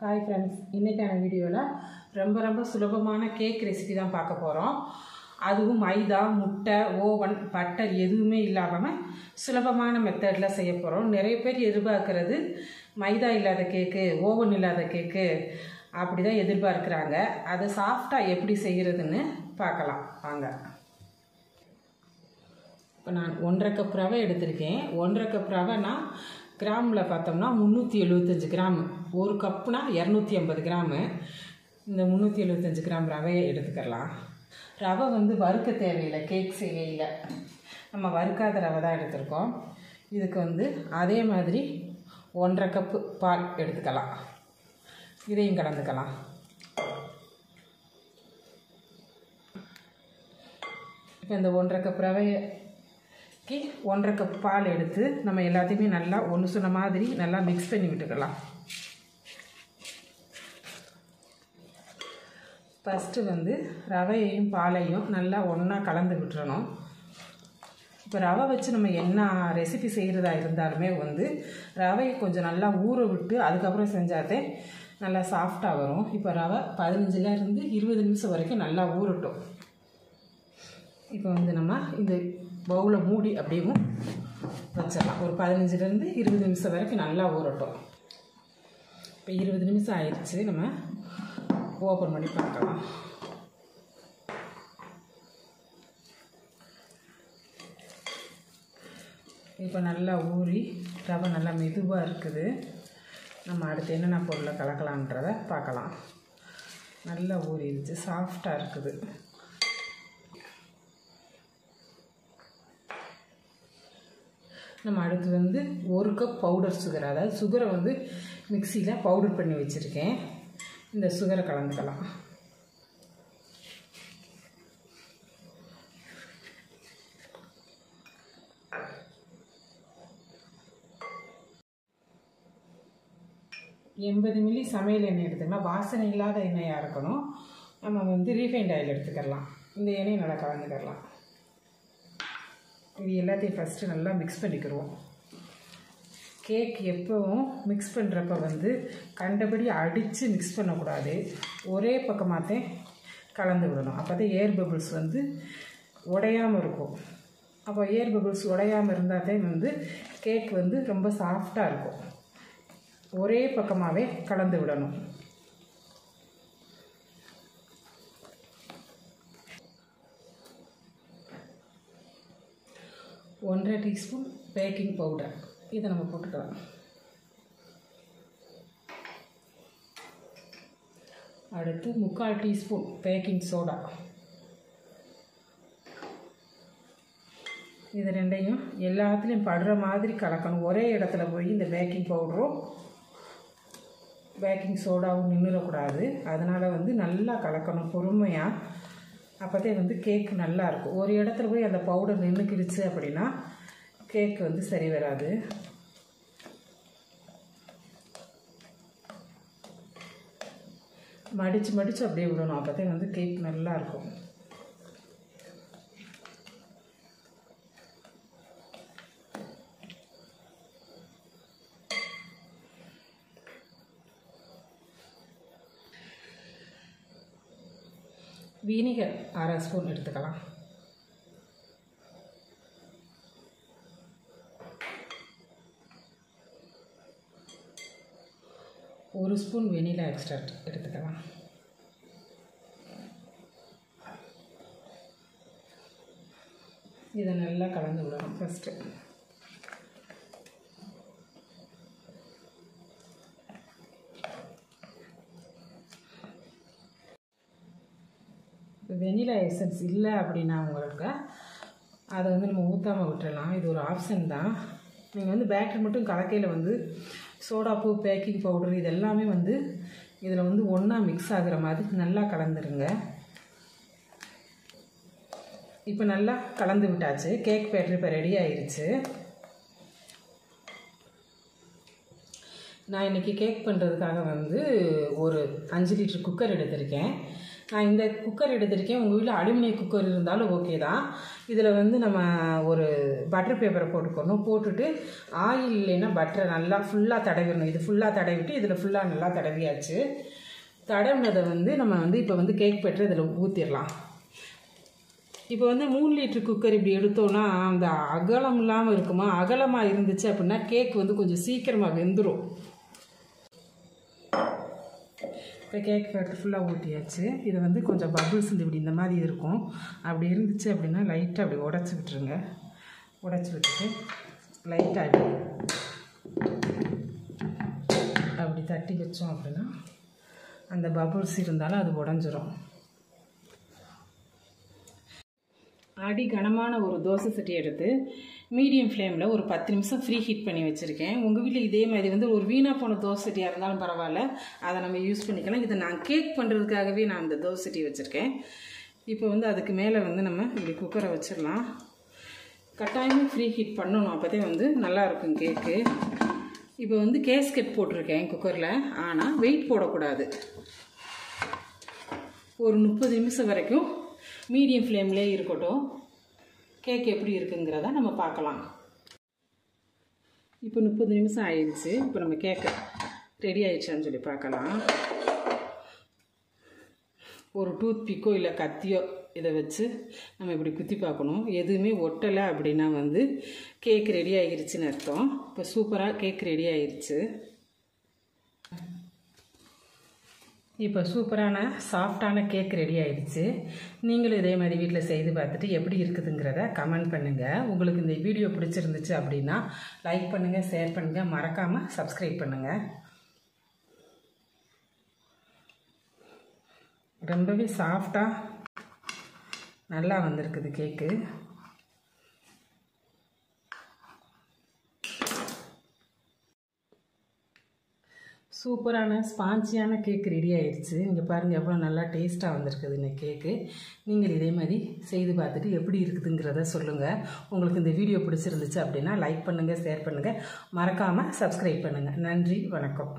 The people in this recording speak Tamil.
ஹாய் ஃப்ரெண்ட்ஸ், இன்றைக்கான வீடியோவில் ரொம்ப சுலபமான கேக் ரெசிபி தான் பார்க்க போகிறோம். அதுவும் மைதா, முட்டை, ஓவன், பட்டர் எதுவுமே இல்லாமல் சுலபமான மெத்தடில் செய்ய போகிறோம். நிறைய பேர் எதிர்பார்க்குறது மைதா இல்லாத கேக்கு, ஓவன் இல்லாத கேக்கு அப்படி தான் எதிர்பார்க்குறாங்க. அதை சாஃப்டாக எப்படி செய்கிறதுன்னு பார்க்கலாம் வாங்க. இப்போ நான் 1.5 கப் ரவை எடுத்திருக்கேன். 1.5 கப் ரவைனா கிராமில் பார்த்தோம்னா 375 கிராம். 1 கப்புனா 250 கிராமு. இந்த 375 கிராம் ரவையை எடுத்துக்கலாம். ரவை வறுக்க தேவையில்லை, கேக் செய்யல நம்ம வறுக்காத ரவை தான் எடுத்திருக்கோம். இதுக்கு அதே மாதிரி 1.5 கப்பு பால் எடுத்துக்கலாம். இதையும் கலந்துக்கலாம். இப்போ இந்த 1.5 கப் ரவையை 1.5 கப் பால் எடுத்து நம்ம எல்லாத்தையுமே நல்லா ஒன்று சொன்ன மாதிரி நல்லா மிக்ஸ் பண்ணி விட்டுக்கலாம். ஃபஸ்ட்டு ரவையையும் பாலையும் நல்லா ஒன்றா கலந்து விட்டுறணும். இப்போ ரவை வச்சு நம்ம என்ன ரெசிபி செய்கிறதா இருந்தாலுமே ரவையை கொஞ்சம் நல்லா ஊற விட்டு அதுக்கப்புறம் செஞ்சாதே நல்லா சாஃப்டாக வரும். இப்போ ரவை 15லேருந்து 20 நிமிஷம் வரைக்கும் நல்லா ஊறட்டும். இப்போ நம்ம இந்த பவுலை மூடி அப்படியே வச்சிடலாம். ஒரு 15லேருந்து 20 நிமிஷம் வரைக்கும் நல்லா ஊறட்டும். இப்போ 20 நிமிஷம் ஆயிடுச்சு. நம்ம ஓப்பன் பண்ணி பார்க்கலாம். இப்போ நல்லா ஊறி ரவை நல்லா மெதுவாக இருக்குது. நம்ம அடுத்து என்னென்ன பொருளை கலக்கலான்றதை பார்க்கலாம். நல்லா ஊறிடுச்சு, சாஃப்டாக இருக்குது. நம்ம அடுத்து 1 கப் பவுடர் சுகர், அதாவது சுகரை மிக்சியில் பவுடர் பண்ணி வச்சுருக்கேன். இந்த சுகரை கலந்துக்கலாம். $80 மில்லி சமையல் எண்ணெய் எடுத்துக்கலாம். வாசனை இல்லாத எண்ணெயாக இருக்கணும். நம்ம ரீஃபைண்ட் ஆயில் எடுத்துக்கலாம். இந்த எண்ணெயை நல்லா கலந்துக்கலாம். இது எல்லாத்தையும் ஃபஸ்ட்டு நல்லா மிக்ஸ் பண்ணிக்கிடுவோம். கேக் எப்பவும் மிக்ஸ் பண்ணுறப்ப கண்டபடி அடித்து மிக்ஸ் பண்ணக்கூடாது. ஒரே பக்கமாகத்தே கலந்து விடணும். அப்போ தான் ஏர் பபிள்ஸ் உடையாமல் இருக்கும். அப்போ ஏர் பபிள்ஸ் உடையாமல் இருந்தாலே கேக் ரொம்ப சாஃப்டாக இருக்கும். ஒரே பக்கமாகவே கலந்து விடணும். ஒன்றரை டீஸ்பூன் பேக்கிங் பவுடர், இதை நம்ம போட்டுக்கலாம். அடுத்து 3/4 டீஸ்பூன் பேக்கிங் சோடா. இது ரெண்டையும் எல்லாத்துலேயும் படுற மாதிரி கலக்கணும். ஒரே இடத்துல போய் இந்த பேக்கிங் பவுடரும் பேக்கிங் சோடாவும் நின்றுடக்கூடாது. அதனால் நல்லா கலக்கணும் பொறுமையாக. அப்போதே கேக் நல்லாயிருக்கும். ஒரு இடத்துல போய் அந்த பவுடர் நின்றுக்கிடுச்சு அப்படின்னா கேக் சரி வராது. மடித்து அப்படியே விடணும். அப்போதே கேக் நல்லாயிருக்கும். வினிகர் 1/2 ஸ்பூன் எடுத்துக்கலாம். ஒரு ஸ்பூன் வெனிலா எக்ஸ்ட்ராக்ட் எடுத்துக்கலாம். இதை நல்லா கலந்து விடணும். ஃபஸ்ட்டு வெனிலா எசன்ஸ் இல்லை அப்படின்னா உங்களுக்கு அதை நம்ம ஊற்றாமல் விட்டுறலாம். இது ஒரு ஆப்ஷன் தான். நீங்கள் பேட்டர் மட்டும் கலக்கையில் சோடாப்பூ, பேக்கிங் பவுடர் இது எல்லாமே இதில் ஒன்றா மிக்ஸ் ஆகிற மாதிரி நல்லா கலந்துருங்க. இப்போ நல்லா கலந்து விட்டாச்சு. கேக் பேட்டர் இப்போ ரெடி ஆயிடுச்சு. நான் இன்றைக்கி கேக் பண்ணுறதுக்காக ஒரு 5 லிட்டர் குக்கர் எடுத்திருக்கேன். நான் இந்த குக்கர் எடுத்திருக்கேன். உங்கள் வீட்டில் அலுமினியம் குக்கர் இருந்தாலும் ஓகே தான். இதில் வந்து நம்ம ஒரு பட்டர் பேப்பரை போட்டுக்கணும். போட்டுட்டு ஆயில் இல்லைன்னா பட்டரை நல்லா ஃபுல்லாக தடவிடணும். இது ஃபுல்லாக தடவிட்டு இதில் ஃபுல்லாக நல்லா தடவியாச்சு. தடவினதை வந்து நம்ம வந்து இப்போ வந்து கேக் பேட்டர் இதில் ஊற்றிடலாம். இப்போ வந்து 3 லிட்டர் குக்கர் இப்படி எடுத்தோன்னா அந்த அகலம் இல்லாமல் இருக்குமா, அகலமாக இருந்துச்சு அப்படின்னா கேக் வந்து கொஞ்சம் சீக்கிரமாக வெந்துடும். இப்போ கேக் பேட்டர் ஃபுல்லாக ஊற்றியாச்சு. இது வந்து கொஞ்சம் பபுள்ஸ் இப்படி இந்த மாதிரி இருக்கும். அப்படி இருந்துச்சு அப்படின்னா லைட்டாக அப்படி உடச்சி விட்டுருங்க. உடச்சி விட்டுட்டு லைட்டாக அப்படி தட்டி வச்சோம் அப்படின்னா அந்த பபுள்ஸ் இருந்தாலும் அது உடஞ்சிரும். அடி கனமான ஒரு தோசை சட்டி எடுத்து மீடியம் ஃப்ளேமில் ஒரு 10 நிமிஷம் ஃப்ரீ ஹீட் பண்ணி வச்சுருக்கேன். உங்கள் வீட்டில் இதே மாதிரி வந்து ஒரு வீணாக போன தோசை சட்டியாக இருந்தாலும் பரவாயில்ல, அதை நம்ம யூஸ் பண்ணிக்கலாம். இதை நான் கேக் பண்ணுறதுக்காகவே நான் அந்த தோசை சட்டி வச்சுருக்கேன். இப்போ வந்து அதுக்கு மேலே வந்து நம்ம இப்படி குக்கரை வச்சிடலாம். கட்டாயமாக ஃப்ரீ ஹீட் பண்ணணும், அப்போதே வந்து நல்லாயிருக்கும் கேக்கு. இப்போ வந்து கேஸ்கெட் போட்டிருக்கேன் குக்கரில், ஆனால் வெயிட் போடக்கூடாது. ஒரு 30 நிமிஷம் வரைக்கும் மீடியம் ஃப்ளேம்லேயே இருக்கட்டும். கேக் எப்படி இருக்குங்கிறத நம்ம பார்க்கலாம். இப்போ 30 நிமிஷம் ஆயிடுச்சு. இப்போ நம்ம கேக்கு ரெடி ஆயிடுச்சான்னு சொல்லி பார்க்கலாம். ஒரு டூத் பிக்கோ இல்லை கத்தியோ இதை வச்சு நம்ம இப்படி குத்தி பார்க்கணும். எதுவுமே ஒட்டலை அப்படின்னா வந்து கேக் ரெடி ஆகிருச்சுன்னு அர்த்தம். இப்போ சூப்பராக கேக் ரெடி ஆயிடுச்சு. இப்போ சூப்பரான சாஃப்டான கேக் ரெடி ஆயிடுச்சு. நீங்களும் இதே மாதிரி வீட்டில் செய்து பார்த்துட்டு எப்படி இருக்குதுங்கிறத கமெண்ட் பண்ணுங்கள். உங்களுக்கு இந்த வீடியோ பிடிச்சிருந்துச்சு அப்படின்னா லைக் பண்ணுங்கள், ஷேர் பண்ணுங்கள், மறக்காமல் சப்ஸ்கிரைப் பண்ணுங்கள். ரொம்பவே சாஃப்டாக நல்லா வந்திருக்குது கேக்கு. சூப்பரான ஸ்பான்சியான கேக் ரெடி ஆயிடுச்சு. இங்கே பாருங்கள் எவ்வளோ நல்லா டேஸ்ட்டாக வந்திருக்குது இந்த கேக்கு. நீங்கள் இதே மாதிரி செய்து பார்த்துட்டு எப்படி இருக்குதுங்கிறத சொல்லுங்கள். உங்களுக்கு இந்த வீடியோ பிடிச்சிருந்துச்சு அப்படின்னா லைக் பண்ணுங்கள், ஷேர் பண்ணுங்கள், மறக்காமல் சப்ஸ்கிரைப் பண்ணுங்கள். நன்றி, வணக்கம்.